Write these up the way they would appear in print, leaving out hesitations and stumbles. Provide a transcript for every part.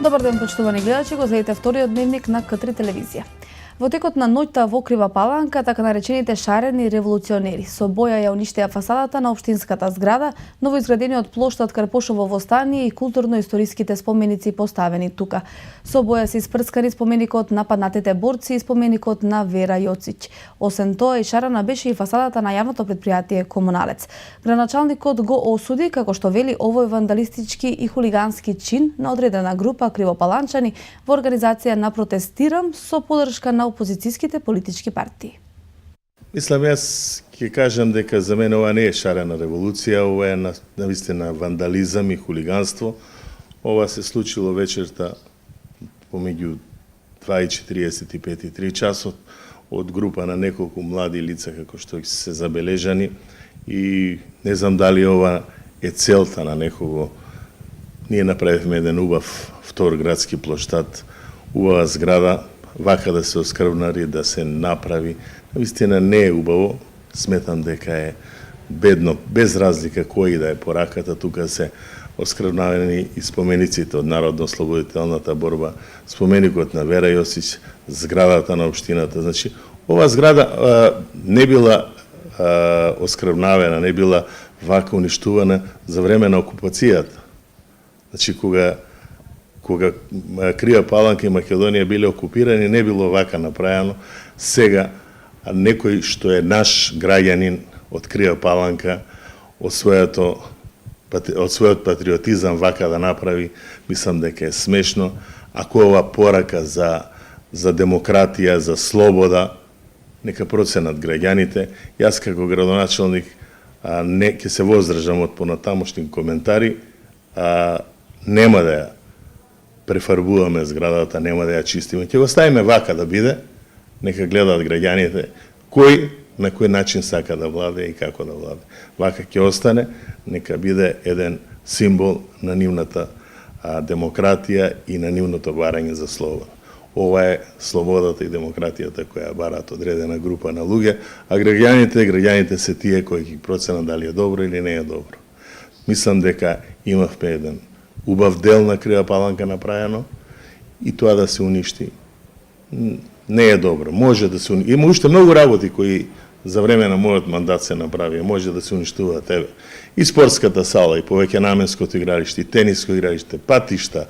Добар ден, почитувани гледачи, го следите вториот дневник на К3 телевизија. Во текот на ноќта во Крива Паланка, така наречените шарени револуционери со боја ја уништија фасадата на општинската зграда, новоизградениот плоштад Карпошово востание и културно-историските споменици поставени тука. Со боја се испрскани споменикот на паднатите борци и споменикот на Вера Јоцич. Освен тоа, и шарана беше и фасадата на јавното предпријатие Комуналец. Градоначалникот го осуди, како што вели, овој вандалистички и хулигански чин на одредена група кривопаланчани во организација на протестирам со поддршка на опозицијските политички партии. Мислам, јас ќе кажам дека за мене ова не е шарена револуција, ова е навистина вандализам и хулиганство. Ова се случило вечерта помеѓу 2:45 и 3 часот од група на неколку млади лица како што се забележани и не знам дали ова е целта на некого. Ние направивме еден убав втор градски плоштад, убава зграда, вака да се оскрбнари, да се направи. Навистина не е убаво, сметам дека е бедно, без разлика кој да е пораката, тука се оскрбнавени и спомениците од Народно-слободителната борба, споменикот на Вера Јосич, зградата на општината. Значи, ова зграда не била оскрбнавена, не била вака уништувана за време на окупацијата. Значи, кога Крива Паланка и Македонија биле окупирани, не било вака направено. Сега, некој што е наш граѓанин од Крива Паланка, од својот патриотизам вака да направи, мислам дека е смешно. Ако ова порака за демократија, за слобода, нека проценат граѓаните. Јас како градоначалник не ќе се воздржам од понатамошни коментари, нема да ја префарбуваме зградата, нема да ја чистиме. Ќе го ставиме вака да биде, нека гледаат граѓаните кој на кој начин сака да владе и како да владе. Вака ќе остане, нека биде еден символ на нивната демократија и на нивното барање за слобода. Ова е слободата и демократијата која бараат одредена група на луѓе, а граѓаните се тие кои ги проценат дали е добро или не е добро. Мислам дека имавме еден убав дел на Крива Паланка направено и тоа да се уништи не е добро. Може да се уништи. Има уште многу работи кои за време на мојот мандат се направи. Може да се уништува тебе. И спортската сала, и повеќе наменското игралиште, и тениско игралиште, патишта,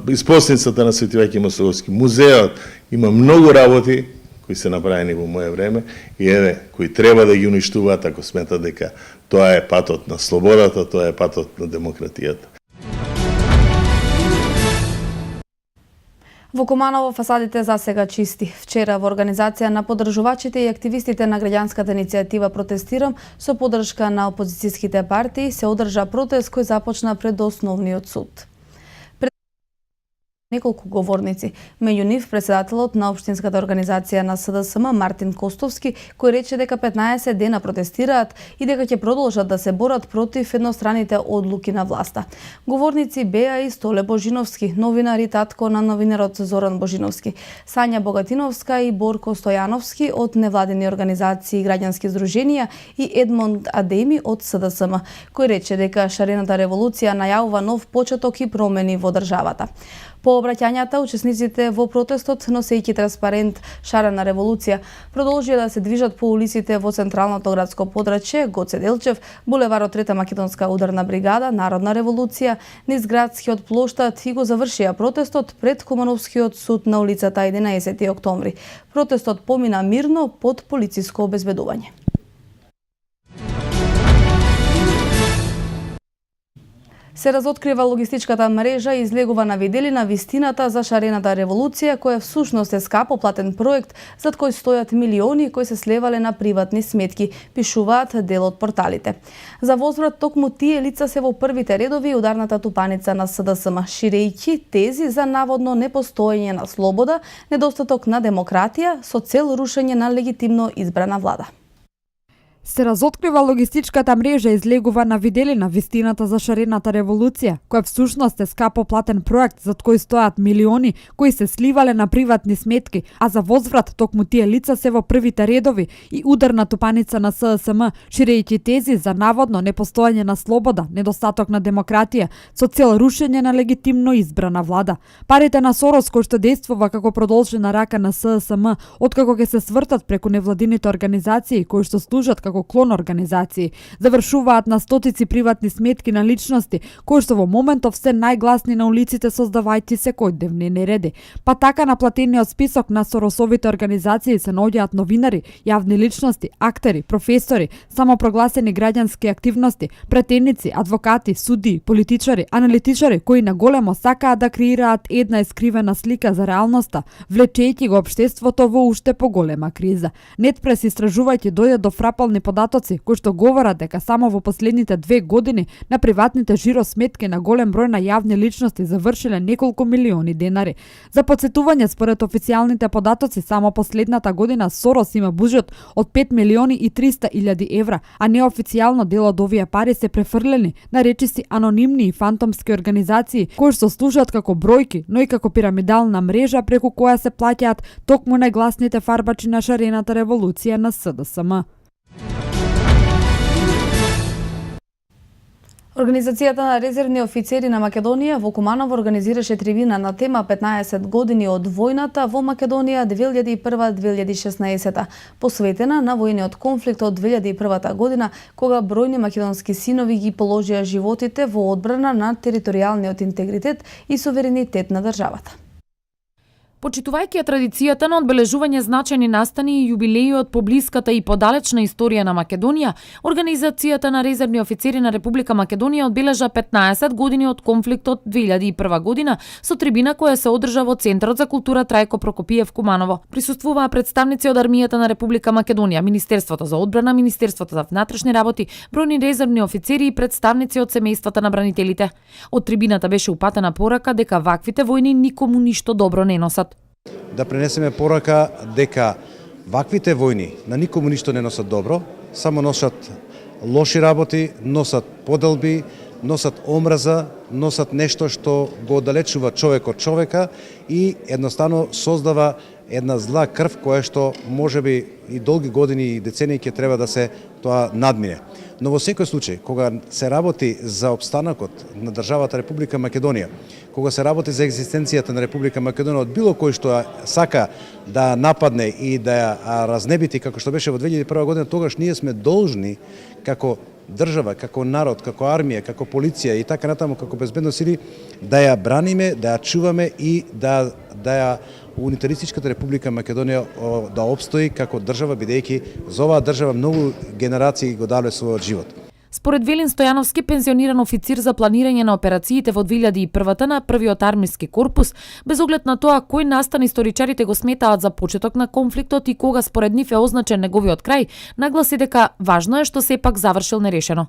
исполнницата на Свети Вајки Московски, музеот. Има многу работи кои се направени во моје време и еве, кои треба да ги уништуваат ако сметат дека тоа е патот на слободата, тоа е патот на демократијата. Во Куманово фасадите за сега чисти. Вчера во организација на поддржувачите и активистите на граѓанската иницијатива Протестирам со поддршка на опозицијските партии се одржа протест кој започна пред Основниот суд. Неколку говорници, меѓу нив председателот на општинската организација на СДСМ Мартин Костовски, кој рече дека 15 дена протестираат и дека ќе продолжат да се борат против едностраните одлуки на власта. Говорници беа и Столе Божиновски, новинар и татко на новинарот Зоран Божиновски, Сања Богатиновска и Борко Стојановски од невладени организации и граѓански здруженија и Едмонд Адеми од СДСМ, кој рече дека шарената револуција најавува нов почеток и промени во државата. По обраќањата, учесниците во протестот, носејќи транспарент "Шарена револуција", продолжија да се движат по улиците во централното градско подрачје Гоце Делчев, булеварот Трета македонска ударна бригада, Народна револуција, низ градскиот плоштад и го завршија протестот пред Кумановскиот суд на улицата 11 октомври. Протестот помина мирно под полициско обезбедување. Се разоткрива логистичката мрежа и излегува на виделина вистината за шарената револуција, која всушност е скапо платен проект зад кој стојат милиони кои се слевале на приватни сметки, пишуваат дел од порталите. За возврат токму тие лица се во првите редови ударната тупаница на СДСМ, ширејќи тези за наводно непостоење на слобода, недостаток на демократија со цел рушење на легитимно избрана влада. Се разоткрива логистичката мрежа излегува на виделина вистината за шарената револуција, која всушност е скапо платен проект зад кој стојат милиони кои се сливале на приватни сметки, а за возврат токму тие лица се во првите редови и ударна тупаница на ССМ, ширејќи тези за наводно непостојање на слобода, недостаток на демократија, со цел рушење на легитимно избрана влада. Парите на Сорос кој што действува како продолжена рака на ССМ, откако ќе се свртат преку невладините организации кои што служат како клон организации, завршуваат на стотици приватни сметки на личности, кои што во моментов се најгласни на улиците создавајќи секојдневни нереди. Па така на платениот список на Соросовите организации се наоѓаат новинари, јавни личности, актери, професори, самопрогласени граѓански активности, претеници, адвокати, суди, политичари, аналитичари кои на големо сакаат да креираат една искривена слика за реалноста, влечејќи го општеството во уште поголема криза. Нетпрес истражувајќи дојде до фрапални податоци кои што говорат дека само во последните 2 години на приватните жиросметки на голем број на јавни личности завршиле неколку милиони денари. За подсетување, според официјалните податоци, само последната година Сорос има буџет од 5 милиони и 300 илјади евра, а неофицијално дел од овие пари се префрлени на речиси анонимни и фантомски организации кои што служат како бројки, но и како пирамидална мрежа преку која се плаќаат токму најгласните фарбачи на шарената револуција на СДСМ. Организацијата на резервни офицери на Македонија во Куманово организираше трибина на тема 15 години од војната во Македонија 2001-2016, посветена на војниот конфликт од 2001 година, кога бројни македонски синови ги положија животите во одбрана на територијалниот интегритет и суверенитет на државата. Почитувајќи традицијата на одбележување значајни настани и јубилеи од поблиската и подалечна историја на Македонија, Организацијата на резервни офицери на Република Македонија одбележа 15 години од конфликтот 2001 година со трибина која се одржа во Центарот за култура Трајко Прокопиев Куманово. Присуствуваа представници од армијата на Република Македонија, Министерството за одбрана, Министерството за внатрешни работи, бројни резервни офицери и представници од семејствата на бранителите. Од трибината беше упатена порака дека ваквите војни никому ништо добро не носат. Да пренесеме порака дека ваквите војни на никому ништо не носат добро, само носат лоши работи, носат поделби, носат омраза, носат нешто што го оддалечува човек од човека и едноставно создава една зла крв која што можеби и долги години и децении ќе треба да се тоа надмине. Но во секој случај, кога се работи за опстанокот на државата Република Македонија, кога се работи за екзистенцијата на Република Македонија од било кој што сака да нападне и да ја разнебити како што беше во 2001 година, тогаш ние сме должни како држава, како народ, како армија, како полиција и така натаму како безбедно сили да ја браниме, да ја чуваме и да ја унитаристичката Република Македонија да опстои како држава, бидејќи за оваа држава многу генерации го дале својот живот. Според Велин Стојановски, пензиониран официр за планирање на операциите во 2001 на првиот армиски корпус, без оглед на тоа кој настан историчарите го сметаат за почеток на конфликтот и кога според нив е означен неговиот крај, нагласи дека важно е што сепак завршил нерешено.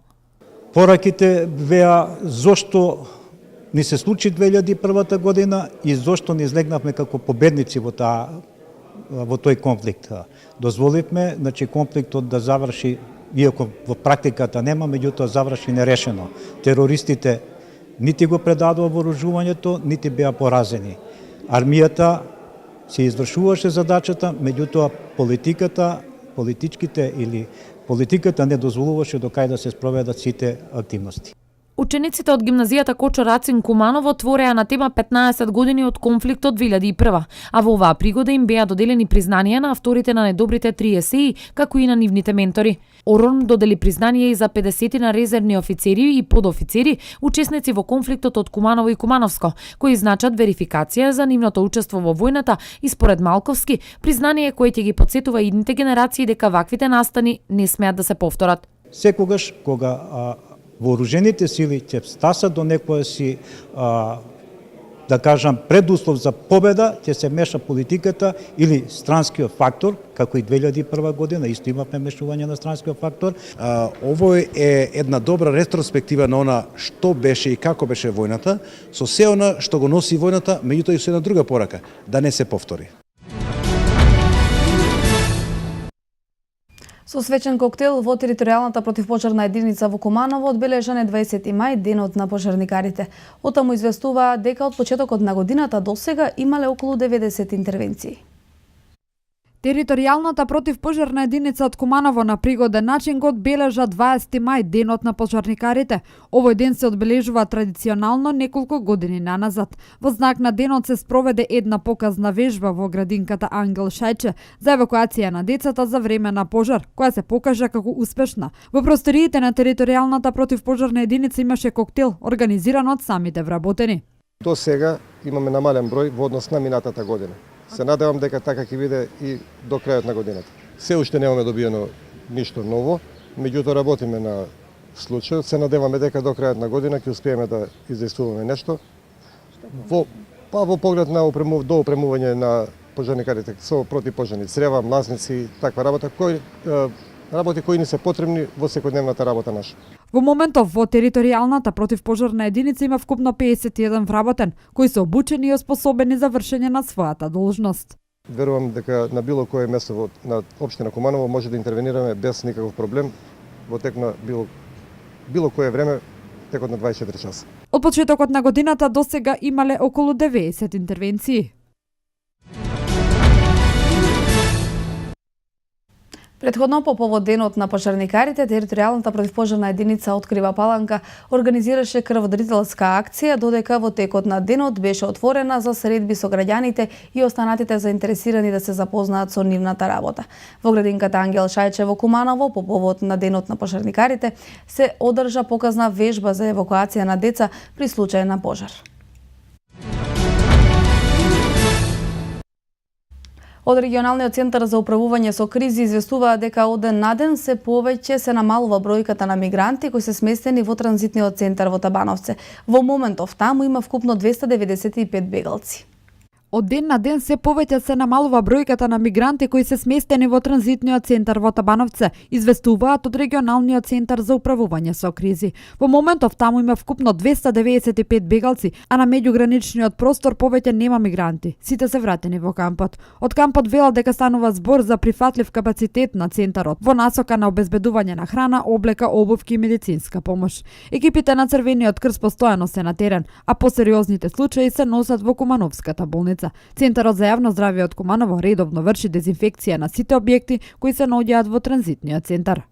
Пораките беа зошто ни се случи 2001 година и зошто не излегнавме како победници во тој конфликт. Дозволивме, конфликтот да заврши, иако во практиката нема, меѓутоа заврши нерешено. Терористите нити го предадоа вооружувањето, нити беа поразени. Армијата се извршуваше задачата, меѓутоа политиката не дозволуваше до кај да се спроведат сите активности. Учениците од гимназијата Кочо Рацин Куманово твореа на тема 15 години од конфликтот 2001, а во оваа пригода им беа доделени признанија на авторите на најдобрите 3 есеи, како и на нивните ментори. ОРОН додели признание и за 50 на резервни офицери и подофицери, учесници во конфликтот од Куманово и Кумановско, кои значат верификација за нивното учество во војната и според Малковски, признание кое ќе ги потсетува идните генерации дека ваквите настани не смеат да се повторат. Секогаш кога вооружените сили ќе стасат до некоја си, да кажам, предуслов за победа, ќе се меша политиката или странскиот фактор, како и 2001 година, исто имавме мешување на странскиот фактор. Ово е една добра ретроспектива на она што беше и како беше војната, со се она што го носи војната, меѓутоа и со една друга порака, да не се повтори. Со свечен коктел во територијалната противпожарна единица во Куманово одбележан е 20 мај, денот на пожарникарите. Отаму известуваа дека од почетокот на годината досега имале околу 90 интервенции. Територијалната противпожарна единица од Куманово на пригоден начин го одбележа 20 мај, денот на пожарникарите. Овој ден се одбележува традиционално неколку години наназад. Во знак на денот се спроведе една показна вежба во градинката Ангел Шајче за евакуација на децата за време на пожар, која се покажа како успешна. Во просториите на територијалната противпожарна единица имаше коктел, организиран од самите вработени. До сега имаме намален број во однос на минатата година. Се надевам дека така ќе биде и до крајот на годината. Се уште немаме добиено ништо ново, меѓутоа работиме на случај. Се надеваме дека до крајот на година ќе успееме да издействуваме нешто во поглед на до опремување на пожарникарите со противпожарни црева, млазници, таква работа работи кои ни се потребни во секојдневната работа наша. Во моментов во територијалната противпожарна единица има вкупно 51 вработен, кои се обучени и оспособени за вршење на својата должност. Верувам дека на било кое место на општина Куманово може да интервенираме без никаков проблем во тек на било кое време, текот на 24 часа. Од почетокот на годината досега имале околу 90 интервенции. Претходно по повод денот на пожарникарите, територијалната противпожарна единица Открива Паланка организираше крводарителска акција, додека во текот на денот беше отворена за средби со граѓаните и останатите заинтересирани да се запознаат со нивната работа. Во градинката Ангел Шајче во Куманово, по повод на денот на пожарникарите, се одржа показна вежба за евакуација на деца при случај на пожар. Од регионалниот центар за управување со кризи известуваа дека од ден на ден се повеќе се намалува бројката на мигранти кои се сместени во транзитниот центар во Табановце. Во моментов таму има вкупно 295 бегалци. Од ден на ден се повеќе се намалува бројката на мигранти кои се сместени во транзитниот центар во Табановце, известуваат од регионалниот центар за управување со кризи. Во моментов таму има вкупно 295 бегалци, а на меѓуграничниот простор повеќе нема мигранти. Сите се вратени во кампот. Од кампот велат дека станува збор за прифатлив капацитет на центарот во насока на обезбедување на храна, облека, обувки и медицинска помош. Екипите на Црвениот крст постојано се на терен, а посериозните случаи се носат во Кумановската болница. Центарот за јавно здравје од Куманово редовно врши дезинфекција на сите објекти кои се наоѓаат во транзитниот центар.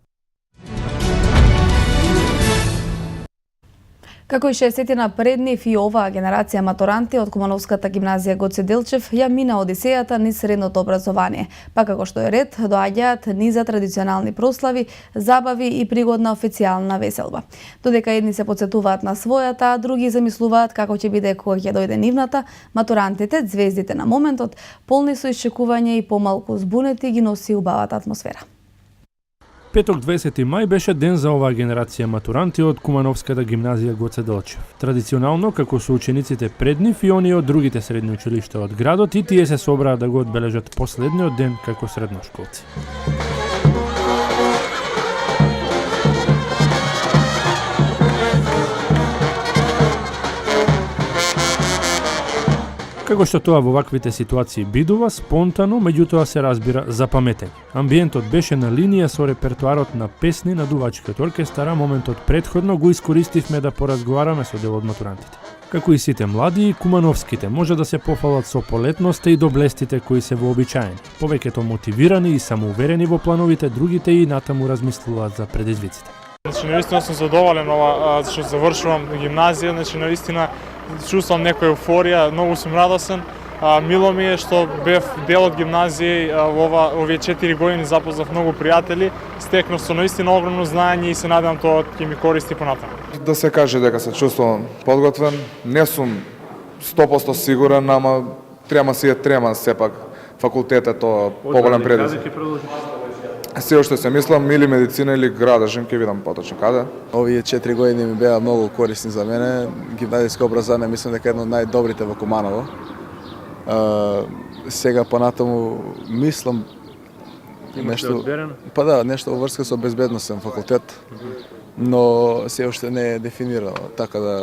Како и 60 преднив и оваа генерација матуранти од Кумановската гимназија Гоце Делчев ја мина одисејата низ средното образование, па како што е ред, доаѓаат низа традиционални прослави, забави и пригодна официјална веселба. Додека едни се потсетуваат на својата, а други замислуваат како ќе биде кога ќе дојде нивната, матурантите, звездите на моментот, полни со исчекување и помалку збунети ги носи убавата атмосфера. Петок 20 мај беше ден за оваа генерација матуранти од Кумановската гимназија Гоце Делчев. Традиционално, како со учениците пред нив и оние од другите средни училишта од градот, и тие се собраа да го одбележат последниот ден како средношколци. Како што тоа во ваквите ситуации бидува, спонтано, меѓутоа се разбира запаметени. Амбиентот беше на линија со репертоарот на песни на дувачкиот оркестар, а моментот предходно го искористивме да поразговараме со дел од матурантите. Како и сите млади, и кумановските може да се пофалат со полетноста и доблестите кои се вообичаени. Повеќето мотивирани и самоуверени во плановите, другите и натаму размислуваат за предизвиците. Значи, наистина сум задоволен што завршувам гимназија, значи наистина чувствам некоја еуфорија, многу сум радосен. Мило ми е што бев дел од гимназија овие 4 години, запознав многу пријатели, стекнав со наистина огромно знаење и се надевам тоа ќе ми користи понатаму. Да се каже дека се чувствувам подготвен, не сум 100% сигурен, ама трема сепак факултетот тоа поголем предизвик. Се уште се мислам или медицина или градежен, ќе видам поточно каде. Овие 4 години ми беа многу корисни за мене. Гимназијско образование мислам дека е едно од најдобрите во Куманово. Сега понатаму мислам Имаш ли одберено? Па да, нешто во врска со безбедносен факултет, но се уште не е дефинирано, така да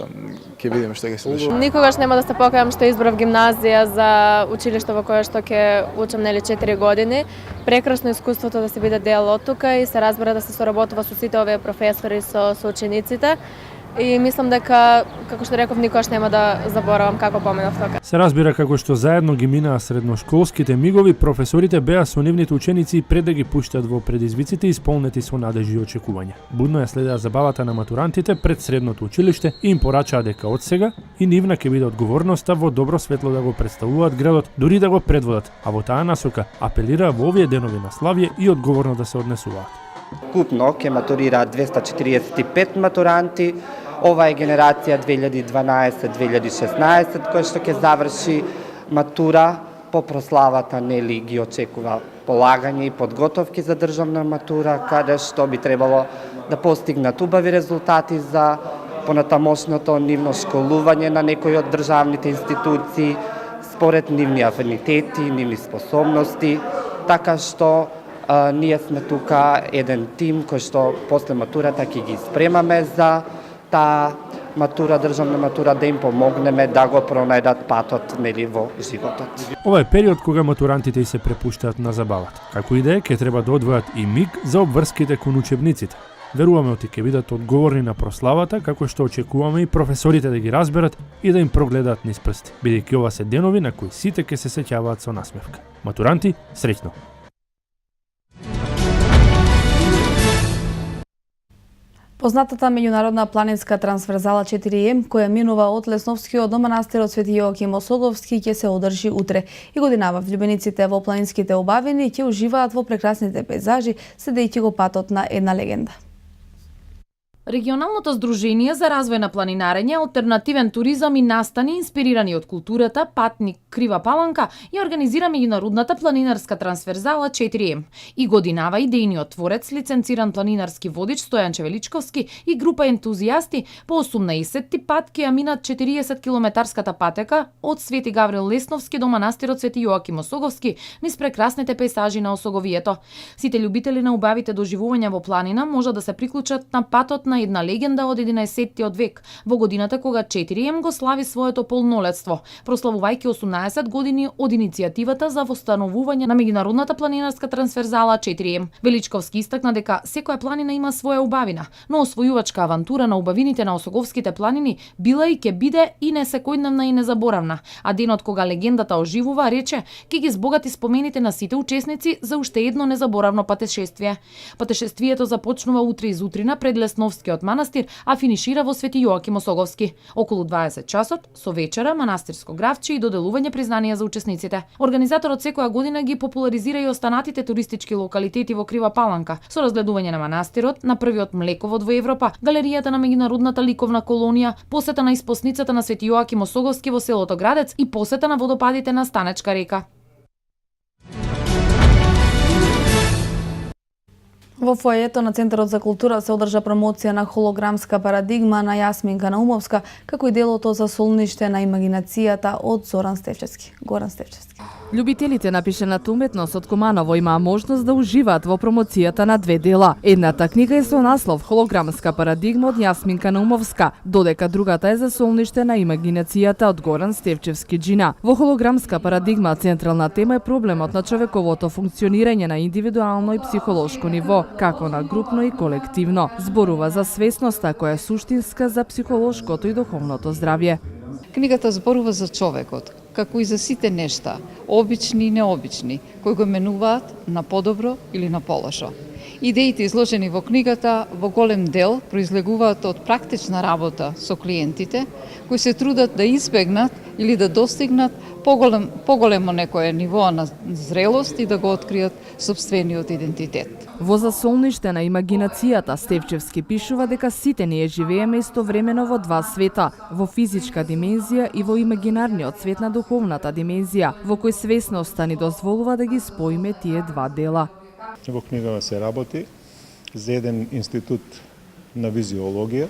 ќе видиме што ќе се дешава. Никогаш нема да се покајам што избрав гимназија за училиште во кое што ќе учам 4 години. Прекрасно искуството да се биде дел од тука и се разбира да се соработува со сите овие професори, со учениците. И мислам дека, како што реков, никогаш нема да заборавам како поминав тока. Се разбира како што заедно ги минаа средношколските мигови, професорите беа со нивните ученици пред да ги пуштат во предизвиците исполнети со надежи и очекувања. Будно ја следеа забавата на матурантите пред средното училиште и им порачаа дека од сега и нивна ќе биде одговорноста во добро светло да го представуваат градот, дури да го предводат, а во таа насока апелираа во овие денови на славје и одговорно да се однесуваат. Купно ќе матурираат 245 матуранти. Ова е генерација 2012-2016 која што ќе заврши матура. По прославата нели ги очекува полагање и подготовки за државна матура, каде што би требало да постигнат убави резултати за понатамошното нивно школување на некои од државните институции според нивни афинитети, нивни способности, така што ние сме тука еден тим кој што после матурата ќе ги спремаме за таа матура, државна матура, да им помогнеме да го пронајдат патот нели во животот. Ова е период кога матурантите се препуштаат на забавата. Како и да е, ќе треба да одвојат и миг за обврските кон учебниците. Веруваме оти ќе бидат одговорни на прославата, како што очекуваме и професорите да ги разберат и да им прогледаат низ прсти, бидејќи ова се денови на кои сите ќе се сеќаваат со насмевка. Матуранти, среќно! Познатата меѓународна планинска трансферзала 4М, која минува од Лесновскиот до манастирот Свети Јоаким Осоговски, ќе се одржи утре. И годинава влюбениците во планинските убавини ќе уживаат во прекрасните пейзажи, следејќи го патот на една легенда. Регионалното здружение за развој на планинарење, алтернативен туризам и настани инспирирани од културата Патник Крива Паланка ја организира меѓународната планинарска трансферзала 4М. И годинава идејниот творец, лиценциран планинарски водич Стојан Чевеличковски и група ентузијасти по 18-ти пат ќе ја минат 40 километарската патека од Свети Гаврил Лесновски до манастирот Свети Јоаким Осоговски низ прекрасните пейзажи на Осоговието. Сите љубители на убавите доживувања во планина може да се приклучат на патот на една легенда од 11-тиот век, во годината кога 4М го слави своето полнолетство, прославувајќи 18 години од иницијативата за востановување на меѓународната планинарска трансферзала 4М. Величковски истакна дека секоја планина има своја убавина, но освојувачка авантура на убавините на Осоговските планини била и ќе биде и несекојдневна и незаборавна, а денот кога легендата оживува, рече, ќе ги збогати спомените на сите учесници за уште едно незаборавно патешествие. Патешествието започнува утре изутрина пред Лесновскиот манастир, а финишира во Свети Јоаким Осоговски. Околу 20 часот, со вечера, манастирско гравче и доделување признанија за учесниците. Организаторот секоја година ги популаризира и останатите туристички локалитети во Крива Паланка, со разгледување на манастирот, на првиот млековод во Европа, галеријата на меѓународната ликовна колонија, посета на испосницата на Свети Јоаким Осоговски во селото Градец и посета на водопадите на Станечка река. Во фојето на Центарот за култура се одржа промоција на холограмска парадигма на Јасминка Наумовска, како и делото за солниште на имагинацијата од Горан Стефчевски. Љубителите на пишената уметност од Куманово имаа можност да уживаат во промоцијата на две дела. Едната книга е со наслов Холограмска парадигма од Јасминка Наумовска, додека другата е за солниште на имагинацијата од Горан Стефчевски Джина. Во Холограмска парадигма централна тема е проблемот на човековото функционирање на индивидуално и психолошко ниво, како на групно и колективно. Зборува за свесноста која е суштинска за психолошкото и духовното здравје. Книгата зборува за човекот, како и за сите нешта, обични и необични, кои го менуваат на подобро или на полошо. Идеите изложени во книгата во голем дел произлегуваат од практична работа со клиентите, кои се трудат да избегнат или да достигнат поголемо некое ниво на зрелост и да го откријат сопствениот идентитет. Во За солниште на имагинацијата Стефчевски пишува дека сите ние живееме истовремено во два света, во физичка димензија и во имагинарниот свет на духовната димензија, во кој свесноста ни дозволува да ги споиме тие два дела. Во книгава се работи за еден институт на визиологија,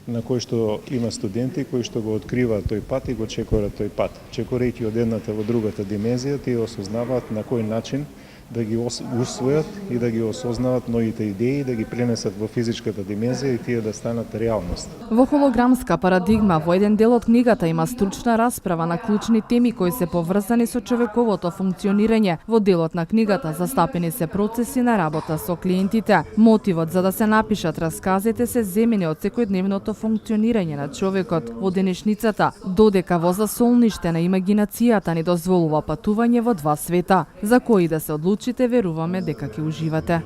на кој што има студенти кои што го откриваат тој пат и го чекорат тој пат. Чекорејќи од едната во другата димензија, тие осознаваат на кој начин да ги усвојат и да ги осознават новите идеи, да ги пренесат во физичката димензија и тие да станат реалност. Во холограмска парадигма во еден дел од книгата има стручна расправа на клучни теми кои се поврзани со човековото функционирање. Во делот на книгата застапени се процеси на работа со клиентите. Мотивот за да се напишат расказите се земени од секојдневното функционирање на човекот во денешницата, додека воза солниште на имагинацијата ни дозволува патување во два света, за кои да се одлучите, веруваме дека ќе уживате.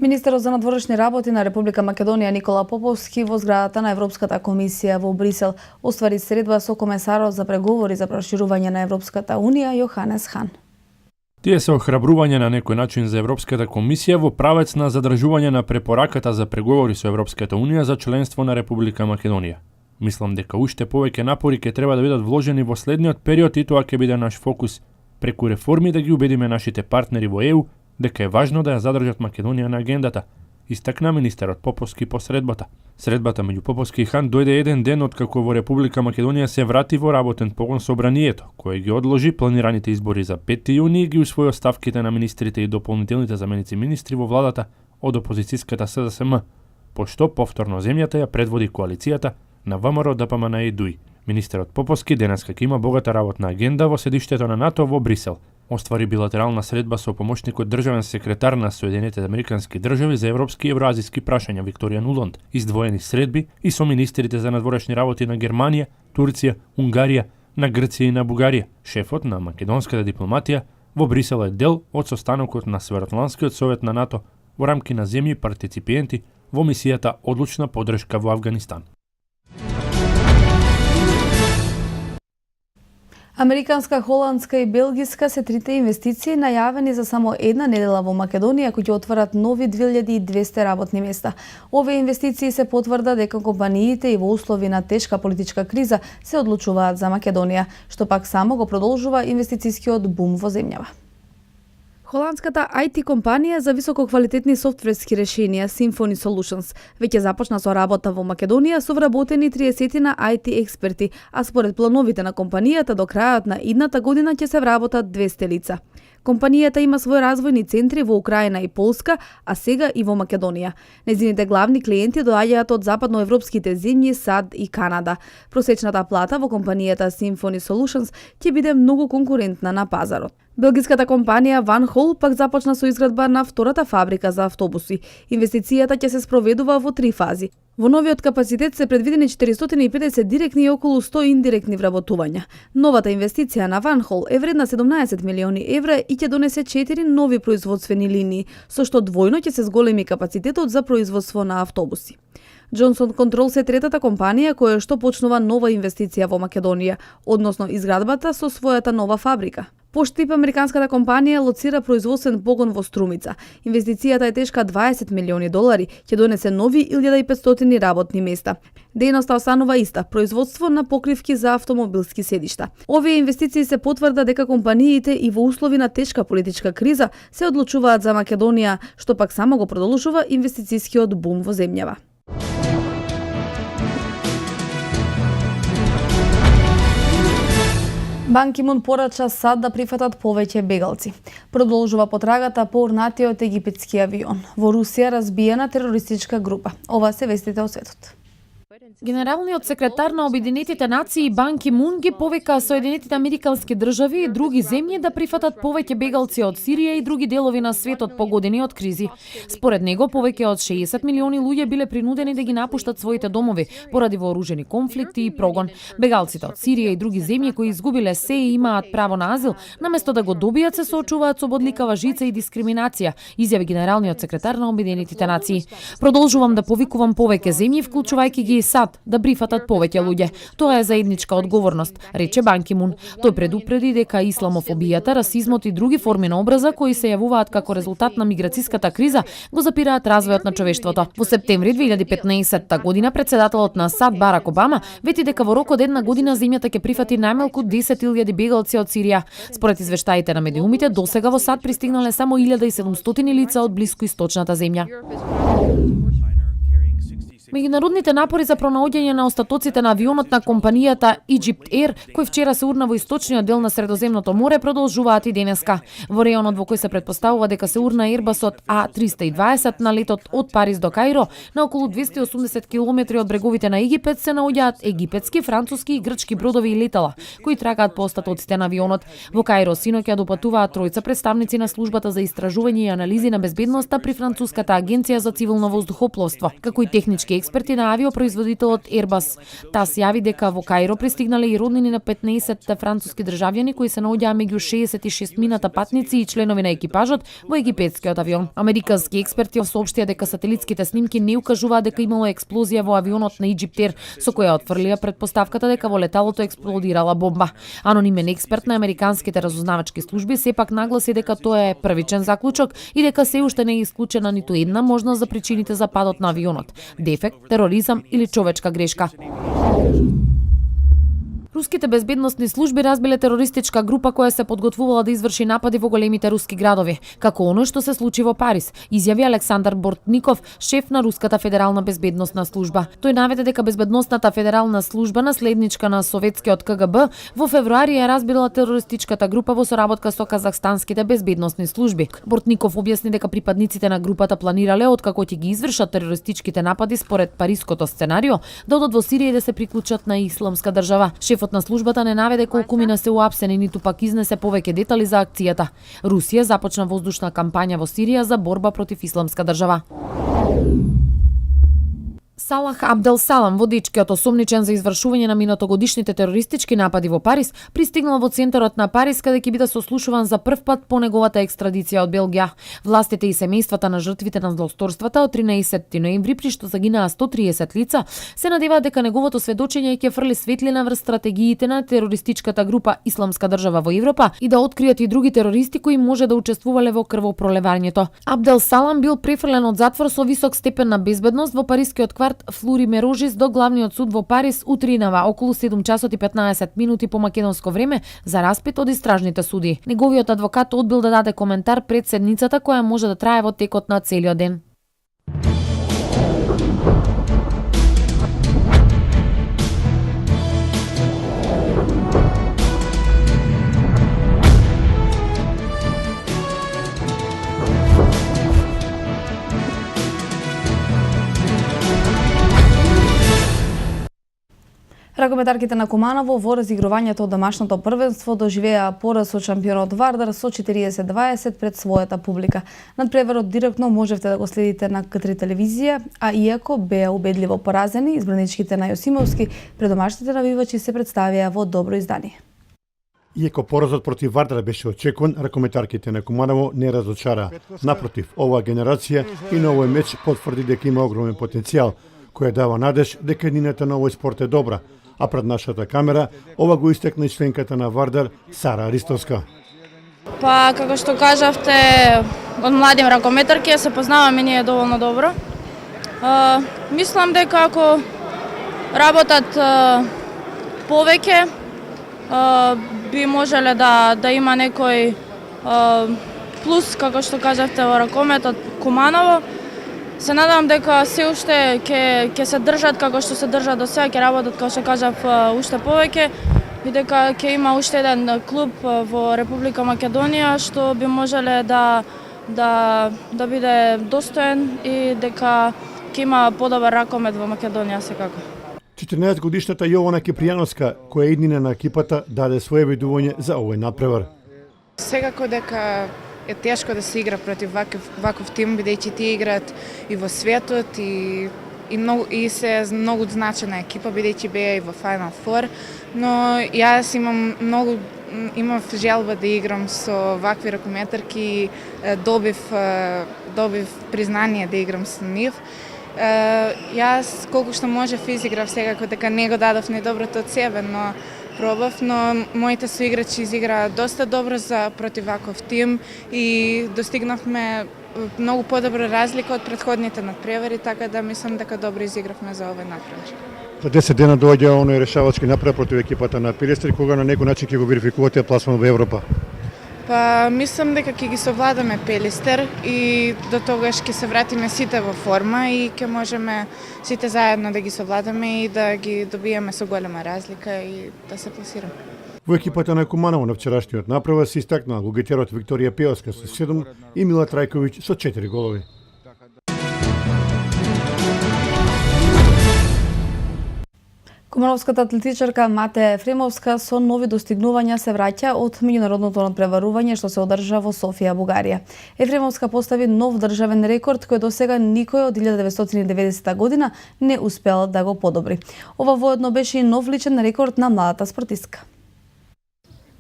Министерот за надворешни работи на Република Македонија Никола Поповски во зградата на Европската комисија во Брисел оствари средба со комесарот за преговори за проширување на Европската унија Јоханес Хан. Тие се охрабрување на некој начин за Европската комисија во правец на задржување на препораката за преговори со Европската унија за членство на Република Македонија. Мислам дека уште повеќе напори ќе треба да бидат вложени во следниот период и тоа ќе биде наш фокус преку реформи да ги убедиме нашите партнери во ЕУ дека е важно да ја задржат Македонија на агендата, истакна министерот Поповски по средбата. Средбата меѓу Поповски и Хан дојде еден ден откако во Република Македонија се врати во работен погон собранието, кое ги одложи планираните избори за 5 јуни и ги усвои оставките на министрите и дополнителните заменици министри во владата од опозицијската СДСМ, пошто повторно земјата ја предводи коалицијата на ВМРО ДПМН и ДУИ. Министерот Поповски денеска ќе има богата работна агенда во седиштето на НАТО во Брисел. Оствари билатерална средба со помошникот државен секретар на Соединетите американски држави за европски и евроазиски прашања Викторија Нуланд, издвоени средби и со министрите за надворешни работи на Германија, Турција, Унгарија, на Грција и на Бугарија. Шефот на македонската дипломатија во Брисел е дел од состанокот на Североатлантскиот совет на НАТО во рамки на земји партиципиенти во мисијата Одлучна поддршка во Авганистан. Американска, холандска и белгиска се трите инвестиции најавени за само една недела во Македонија кои ќе отворат нови 2200 работни места. Овие инвестиции се потврда дека компаниите и во услови на тешка политичка криза се одлучуваат за Македонија, што пак само го продолжува инвестицискиот бум во земјава. Холандската IT компанија за висококвалитетни софтверски решенија Symphony Solutions веќе започна со работа во Македонија со вработени 30 на IT експерти, а според плановите на компанијата до крајот на идната година ќе се вработат 200 лица. Компанијата има свои развојни центри во Украина и Полска, а сега и во Македонија. Незините главни клиенти доаѓаат од западноевропските земји САД и Канада. Просечната плата во компанијата Symphony Solutions ќе биде многу конкурентна на пазарот. Белгиската компанија Van Hol пак започна со изградба на втората фабрика за автобуси. Инвестицијата ќе се спроведува во 3 фази. Во новиот капацитет се предвидени 450 директни и околу 100 индиректни вработувања. Новата инвестиција на Van Hol е вредна 17 милиони евра и ќе донесе 4 нови производствени линии, со што двојно ќе се зголеми капацитетот за производство на автобуси. Johnson Controls е третата компанија која што почнува нова инвестиција во Македонија, односно изградбата со својата нова фабрика. Поштип американската компанија лоцира производствен погон во Струмица. Инвестицијата е тешка 20 милиони долари, ќе донесе нови 1500 работни места. Дејноста останува иста, производство на покривки за автомобилски седишта. Овие инвестиции се потврда дека компаниите и во услови на тешка политичка криза се одлучуваат за Македонија, што пак само го продолжува инвестицискиот бум во земјава. Бан Ки Мун порача САД да прифатат повеќе бегалци. Продолжува потрагата по урнатиот египетски авион. Во Русија разбиена терористичка група. Ова се вестите од светот. Генералниот секретар на Обединетите нации Бан Ки Мун ги повика Соединетите американски држави и други земји да прифатат повеќе бегалци од Сирија и други делови на светот погодени од кризи. Според него, повеќе од 60 милиони луѓе биле принудени да ги напуштат своите домови поради вооружени конфликти и прогон. Бегалците од Сирија и други земји кои изгубиле се и имаат право на азил, наместо да го добијат се соочуваат со бодликава жица и дискриминација, изјави генералниот секретар на Обединетите нации. Продолжувам да повикувам повеќе земји, вклучувајќи ги и САД, да брифатат повеќе луѓе. Тоа е заедничка одговорност, рече Бан Ки Мун. Тој предупреди дека исламофобијата, расизмот и други форми на образа кои се јавуваат како резултат на миграцијската криза го запираат развојот на човештвото. Во септември 2015 година председателот на САД Барак Обама вети дека во рок од една година земјата ќе прифати најмалку 10.000 бегалци од Сирија. Според извештаите на медиумите, досега во САД пристигнале само 1700 лица од блиско источната земја. Меѓународните напори за пронаоѓање на остатоците на авионот на компанијата Egypt Air, кој вчера се урна во источниот дел на Средоземното море, продолжуваат и денеска. Во реонот во кој се претпоставува дека се урна Airbusот A320 на летот од Париз до Каиро, на околу 280 километри од бреговите на Египет се наоѓаат египетски, француски и грчки бродови и летала, кои тракаат по остатоците на авионот. Во Каиро синоќа допатуваат тројца представници на службата за истражување и анализи на безбедноста при француската агенција за цивилно воздухопловство, како и технички експерти на авиопроизводителот Airbus. Таа се јави дека во Каиро пристигнале и роднини на 15 француски државјани кои се наоѓаа меѓу 66 мината патници и членови на екипажот во египетскиот авион. Американски експерти соопштија дека сателитските снимки не укажуваат дека имало експлозија во авионот на Egypt Air, со која отфрлија претпоставката дека во леталото експлодирала бомба. Анонимен експерт на американските разузнавачки служби сепак нагласи дека тоа е првичен заклучок и дека се уште не е исклучена ниту една можност за причините за падот на авионот: дефект, тероризам или човечка грешка. Руските безбедносни служби разбиле терористичка група која се подготвувала да изврши напади во големите руски градови, како оној што се случи во Париз, изјави Александар Бортников, шеф на Руската федерална безбедносна служба. Тој наведе дека безбедносната федерална служба, наследничка на советскиот КГБ, во февруари ја разбила терористичката група во соработка со казахстанските безбедносни служби. Бортников објасни дека припадниците на групата планирале откако ќе ги извршат терористичките напади според париското сценарио да одат во Сирија и да се приклучат на Исламска држава. Шефот на службата не наведе колку мина се уапсени, ниту пак изнесе повеќе детали за акцијата. Русија започна воздушна кампања во Сирија за борба против Исламска држава. Салах Абдел Салам, водичкиот осомничен за извршување на минатогодишните терористички напади во Париз, пристигнал во центарот на Париз каде ќе биде сослушуван за прв пат по неговата екстрадиција од Белгија. Властите и семејствата на жртвите на злосторствата од 13 ноември, при што загинаа 130 лица, се надеваат дека неговото сведочење ќе фрли светлина врз стратегиите на терористичката група Исламска држава во Европа и да откријат и други терористи кои може да учествувале во крвопролевањето. Абдел Салам бил префрлен од затвор со висок степен на безбедност во парискиот кварт Флури Мерожис до главниот суд во Париз утринава околу 7 часот и 15 минути по македонско време за распит од истражните суди. Неговиот адвокат одбил да даде коментар пред седницата која може да трае во текот на целиот ден. Ракометарките на Куманово во разигрувањето од домашното првенство доживеа пораз од шампионот Вардар со 40-20 пред својата публика. Надпреварот директно можевте да го следите на К3 телевизија, а иако беа убедливо поразени, избраничките на Јосимовски пред домашните навивачи се представија во добро издание. Иако поразот против Вардар беше очекуван, ракометарките на Куманово не разочара. Напротив, оваа генерација и на овој меч потврди дека има огромен потенцијал, која дава надеж дека еднината на овој спорт е добра, а пред нашата камера ова го истекна и членката на Вардар Сара Аристовска. Па, како што кажавте, од млади ракометарки се познаваме ние доволно добро. Мислам дека ако работат повеќе, би можеле да има некој плюс, како што кажавте, во ракометот Куманово. Се надевам дека се уште ќе се држат како што се држат до сега, ќе работат, како што кажав, уште повеќе и дека ќе има уште еден клуб во Република Македонија што би можеле да биде достоен и дека ќе има подобар ракомет во Македонија секако. 14-годишната Јована Кипријановска, која е иднина на екипата, даде свое видување за овој надпревар. Секако дека е тешко да се игра против ваков тим, бидејќи тие играат и во светот и се многу значена екипа, бидејќи беа и во Final Four, но јас имав желба да играм со вакви ракометарки и добив признание да играм со нив. Јас колку што можев изиграв, секако дека не го дадов најдоброто од себе, но пробав, но моите соиграчи изиграа доста добро за против ваков тим и достигнавме многу подобра разлика од претходните надпревари, така да мислам дека добро изигравме за овој надпревар. За 10 дена доаѓа оној решавачки напред против екипата на Пилестри, кога на некој начин ќе го верификувате пласман во Европа? Па, мислам дека ќе ги совладаме Пелистер и до тогаш ќе се вратиме сите во форма и ќе можеме сите заедно да ги совладаме и да ги добиеме со голема разлика и да се пласираме. Во екипата на Куманово на вчерашниот направа се истакнаа лугитерот Викторија Пеоска со 7 и Мила Трајковиќ со 4 голови. Кумановската атлетичарка Мате Ефремовска со нови достигнувања се враќа од меѓународното надпреварување што се одржа во Софија, Бугарија. Ефремовска постави нов државен рекорд кој досега никој од 1990 година не успел да го подобри. Ова воедно беше и нов личен рекорд на младата спортистка.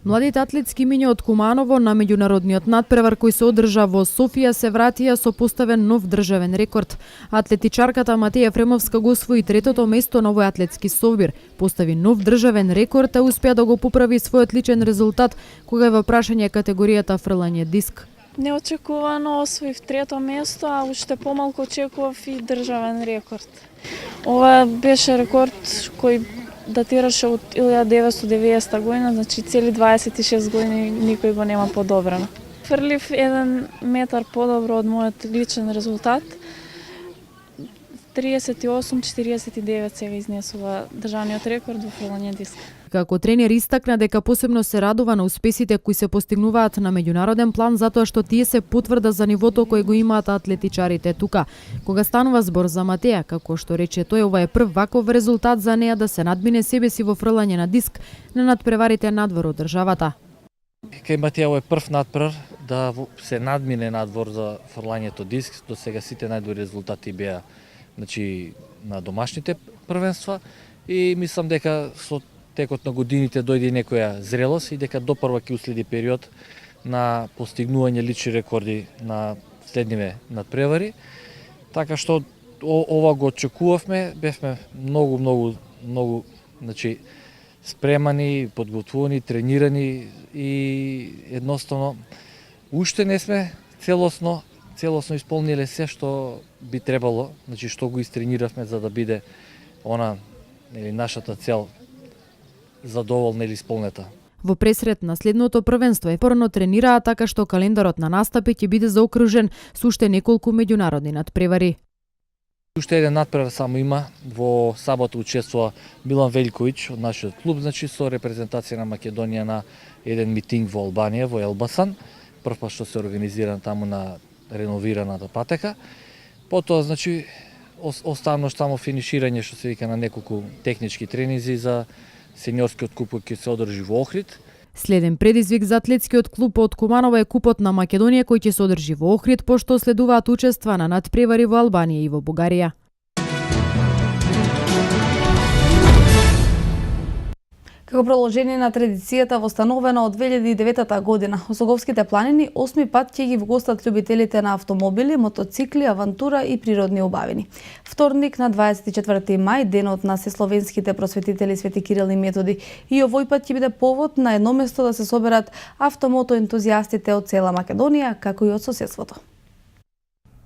Младите атлетски имиња од Куманово на меѓународниот надпревар кој се одржа во Софија се вратија со поставен нов државен рекорд. Атлетичарката Матеја Ефремовска го освои третото место на овој атлетски собир, постави нов државен рекорд, а успеа да го поправи својот личен резултат кога е во прашање категоријата фрлање диск. Неочекувано освоив трето место, а уште помалку очекував и државен рекорд. Ова беше рекорд кој датираше од 1990 година, значи цели 26 години никој го нема подобрено. Фрлив 1 метар подобро од мојот личен резултат. 38-49 сега изнесува државниот рекорд во фрлање диск. Како тренер истакна дека посебно се радува на успесите кои се постигнуваат на меѓународен план затоа што тие се потврда за нивото кој го имаат атлетичарите тука. Кога станува збор за Матеја, како што рече тој, ова е прв ваков резултат за неа да се надмине себе си во фрлање на диск на надпреварите надвор од државата. Кај Матеја ова е прв надпревар да се надмине надвор за фрлањето диск. До сега сите најдобри резултати беа на домашните првенства и мислам дека со текот на годините дојде некоја зрелост и дека допрва ќе уследи период на постигнување лични рекорди на следниве надпревари. Така што ова го очекувавме, бевме многу спремани, подготвувани, тренирани и едноставно уште не сме целосно исполниле се што би требало, што го истрениравме за да биде нашата цел задоволна или исполнета. Во пресред на следното првенство епорно тренираа така што календарот на настапи ќе биде заокружен со уште неколку меѓународни надпревари. Уште еден надпревар само има. Во сабота учествува Милан Велјковиќ од нашиот клуб, со репрезентација на Македонија на еден митинг во Албанија, во Елбасан. Прв пат што се организира таму на реновираната патека. Потоа, останува само финиширање, што се вика, на неколку технички тренинзи за сениорскиот куп кој ќе се одржи во Охрид. Следен предизвик за атлетскиот клуб од Куманово е купот на Македонија кој ќе се одржи во Охрид, пошто следуваат учества на надпревари во Албанија и во Бугарија. Како продолжение на традицијата востановена од 2009 година, Осоговските планини 8 пат ќе ги вгостат љубителите на автомобили, мотоцикли, авантура и природни убавини. Вторник на 24 мај, денот на сесловенските просветители Свети Кирил и Методи, и овој пат ќе биде повод на едно место да се соберат автомотоентузијастите од цела Македонија, како и од соседството.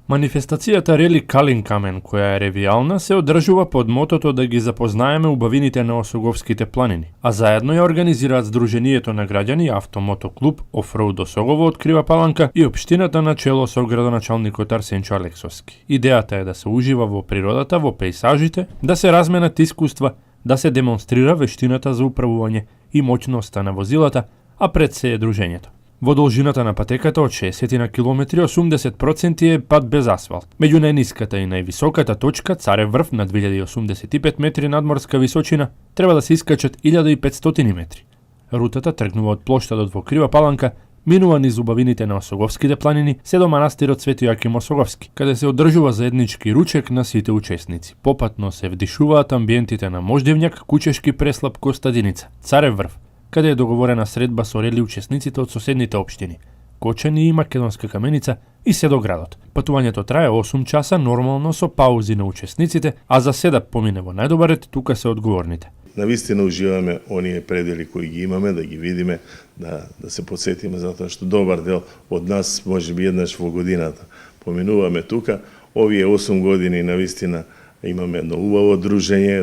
Манифестацијата Рели Калин Камен, која е ревијална, се одржува под мотото да ги запознаеме убавините на Осоговските планини, а заедно ја организираат Сдруженијето на граѓани Автомото клуб Офроуд Осогово од Крива Паланка и општината на чело со градоначалникот Арсенчо Алексовски. Идејата е да се ужива во природата, во пејсажите, да се разменат искуства, да се демонстрира вештината за управување и моќноста на возилата, а пред се е дружењето. Во должината на патеката од 60 на километри 80% е пат без асфалт. Меѓу најниската и највисоката точка, Царев врв на 2085 метри надморска височина, треба да се искачат 1500 метри. Рутата тргнува од плоштадот во Крива Паланка, минува низ убавините на Осоговските планини, се до манастирот Свети Јоаким Осоговски, каде се одржува заеднички ручек на сите учесници. Попатно се вдишуваат амбиентите на Мождевњак, Кучешки преслап, Костадиница, Царев врв, каде е договорена средба со рели учесниците од соседните општини Кочани и Македонска Каменица и се до градот. Патувањето трае 8 часа, нормално со паузи на учесниците, а за се да помине во најдобар ред, тука се одговорните. Навистина уживаме оние предели кои ги имаме, да ги видиме, да се подсетиме, затоа што добар дел од нас можеби еднаш во годината поминуваме тука. Овие 8 години навистина имаме едно убаво дружење,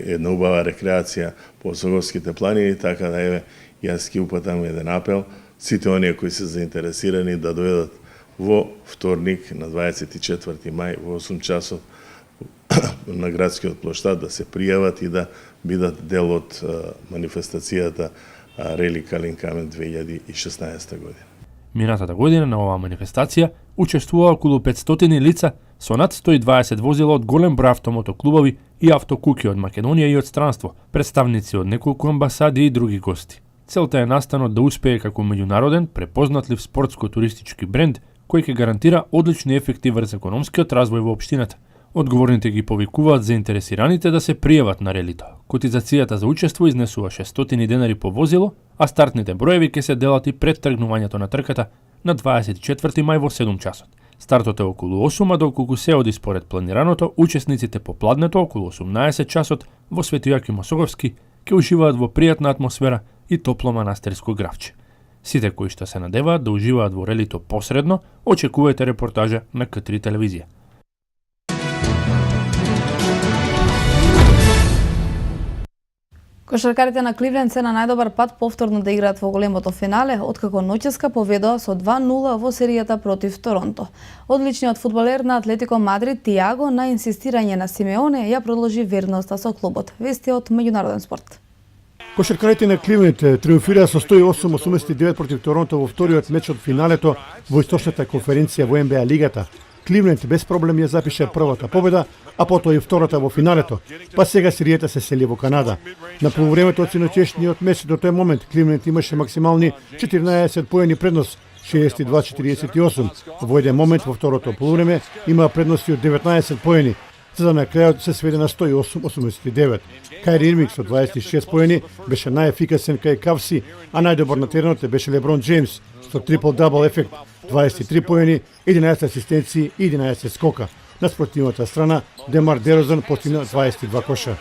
една убава рекреација по Осоговските планини, така да еве Јас ќе упатам еден апел, сите оние кои се заинтересирани да дојдат во вторник на 24 мај во 8 часот на градскиот плоштад да се пријават и да бидат дел од манифестацијата Рели Калин Камен 2016 година. Минатата година на оваа манифестација учествува околу 500 лица со над 120 возила од голем број автомотоклубови и автокуки од Македонија и од странство, представници од неколку амбасади и други гости. Целта е настанот да успее како меѓународен, препознатлив спортско-туристички бренд кој ќе гарантира одлични ефекти врз економскиот развој во општината. Одговорните ги повикуваат заинтересираните да се пријават на релито. Котизацијата за учество изнесува 600 денари по возило, а стартните броеви ќе се делат и пред тргнувањето на трката на 24 мај во 7 часот. Стартот е околу 8, а доколку се оди според планираното, учесниците по пладнето околу 18 часот во Свети Јоаким Осоговски ќе уживаат во пријатна атмосфера и топло манастирско гравче. Сите кои што се надеваат да уживаат во релито посредно, очекувајте репортажа на К3 телевизија. Кошаркарите на Кливленд се на најдобар пат повторно да играат во големото финале, откако ноќеска победоа со 2-0 во серијата против Торонто. Одличниот фудбалер на Атлетико Мадрид Тиаго на инсистирање на Симеоне ја продолжи верноста со клубот. Вести од меѓународен спорт. Кошаркарите на Кливленд триумфираа со 108-89 против Торонто во вториот меч од финалето во источната конференција во НБА лигата. Кливленд без проблем ја запише првата победа, а потоа и втората во финалето, па сега серијата се сели во Канада. На полувремето од синоќешниот меч до тој момент Кливленд имаше максимални 14 поени предност, 62-48. Во еден момент во второто полувреме има предности од 19 поени, за да на крајот се сведе на 108-89. Кајри Ирвинг со 26 поени беше најефикасен кај Кавси, а најдобар на теренот беше Леброн Джеймс со трипл-дабл ефект, 23 поени, 11 асистенции и 11 скока. На спротивната страна, Демар Дерозан постигна 22 коша.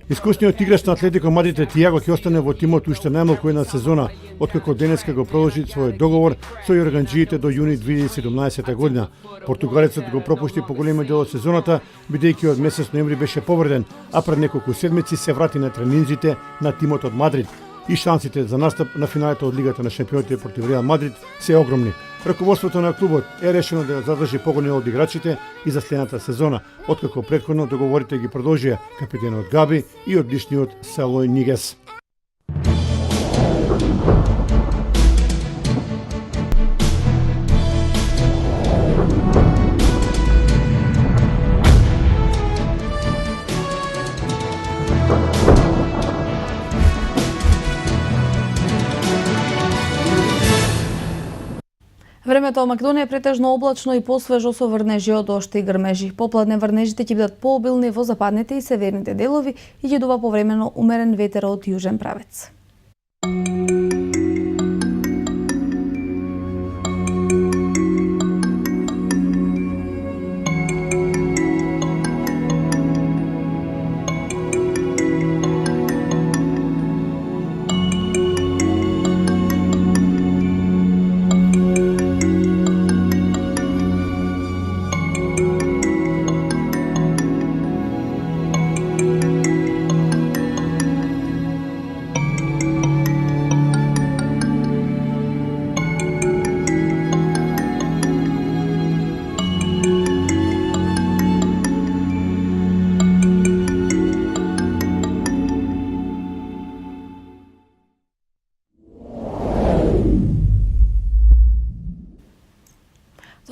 Искусниот играч на Атлетико Мадрид Тиаго ќе остане во тимот уште најмалку една сезона, откако денеска го продолжи својот договор со јорганџиите до јуни 2017 година. Португалецот го пропушти поголемиот дел од сезоната, бидејќи од месец ноември беше повреден, а пред неколку седмици се врати на тренинзите на тимот од Мадрид. И шансите за настап на финалето од Лигата на шампионите против Реал Мадрид се огромни. Раководството на клубот е решено да задржи погони од играчите и за следната сезона, откако претходно договорите ги продолжија капитенот Габи и одличниот Салој Нигес. Времето во Македонија е претежно облачно и посвежо со врнежи од дожд и грмежи. Попладне врнежите ќе бидат пообилни во западните и северните делови и ќе дува повремено умерен ветер од јужен правец.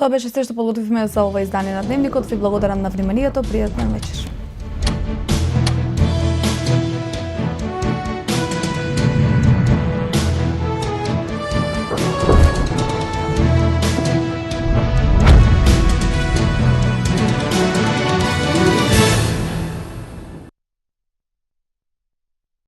Тоа беше се што подготвивме за ова издание на Дневникот. Ви благодарам на вниманието. Пријатна вечер.